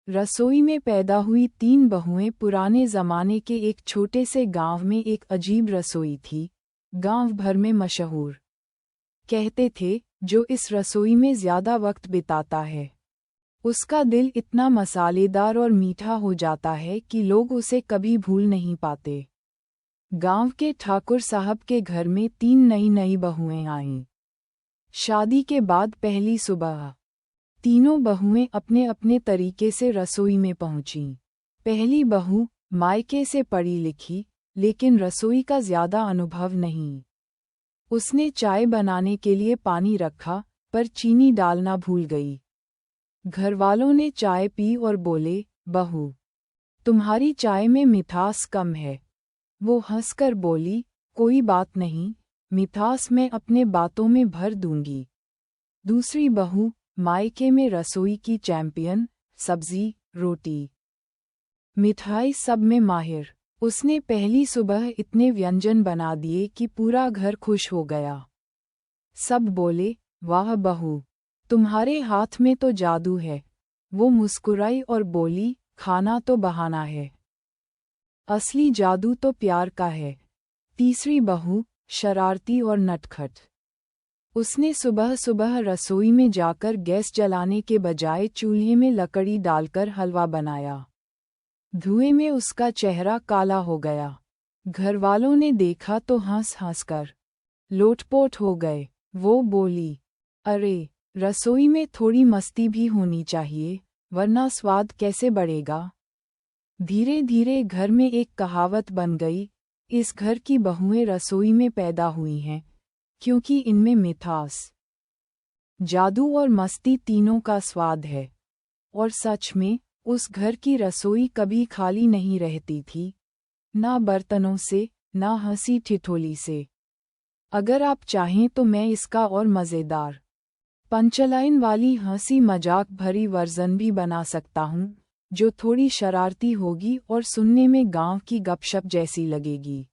रसोई में पैदा हुई 3 बहुएं। पुराने ज़माने के एक छोटे से गांव में एक अजीब रसोई थी, गांव भर में मशहूर। कहते थे, जो इस रसोई में ज़्यादा वक्त बिताता है, उसका दिल इतना मसालेदार और मीठा हो जाता है कि लोग उसे कभी भूल नहीं पाते। गांव के ठाकुर साहब के घर में 3 नई बहुएं आईं। शादी के बाद पहली सुबह तीनों बहुएं अपने अपने तरीके से रसोई में पहुंचीं। पहली बहू मायके से पढ़ी लिखी, लेकिन रसोई का ज़्यादा अनुभव नहीं। उसने चाय बनाने के लिए पानी रखा, पर चीनी डालना भूल गई। घरवालों ने चाय पी और बोले, बहू, तुम्हारी चाय में मिठास कम है। वो हंसकर बोली, कोई बात नहीं, मिठास मैं अपने बातों में भर दूंगी। दूसरी बहू मायके में रसोई की चैंपियन, सब्जी, रोटी, मिठाई सब में माहिर। उसने पहली सुबह इतने व्यंजन बना दिए कि पूरा घर खुश हो गया। सब बोले, वाह बहू, तुम्हारे हाथ में तो जादू है। वो मुस्कुराई और बोली, खाना तो बहाना है, असली जादू तो प्यार का है। तीसरी बहू शरारती और नटखट। उसने सुबह सुबह रसोई में जाकर गैस जलाने के बजाय चूल्हे में लकड़ी डालकर हलवा बनाया। धुएं में उसका चेहरा काला हो गया। घरवालों ने देखा तो हंस कर लोटपोट हो गए। वो बोली, अरे, रसोई में थोड़ी मस्ती भी होनी चाहिए, वरना स्वाद कैसे बढ़ेगा। धीरे धीरे घर में एक कहावत बन गई, इस घर की बहुएं रसोई में पैदा हुई हैं, क्योंकि इनमें मिठास, जादू और मस्ती तीनों का स्वाद है। और सच में, उस घर की रसोई कभी खाली नहीं रहती थी, ना बर्तनों से, ना हंसी ठिठोली से। अगर आप चाहें तो मैं इसका और मज़ेदार पंचलाइन वाली हंसी मजाक भरी वर्जन भी बना सकता हूँ, जो थोड़ी शरारती होगी और सुनने में गांव की गपशप जैसी लगेगी।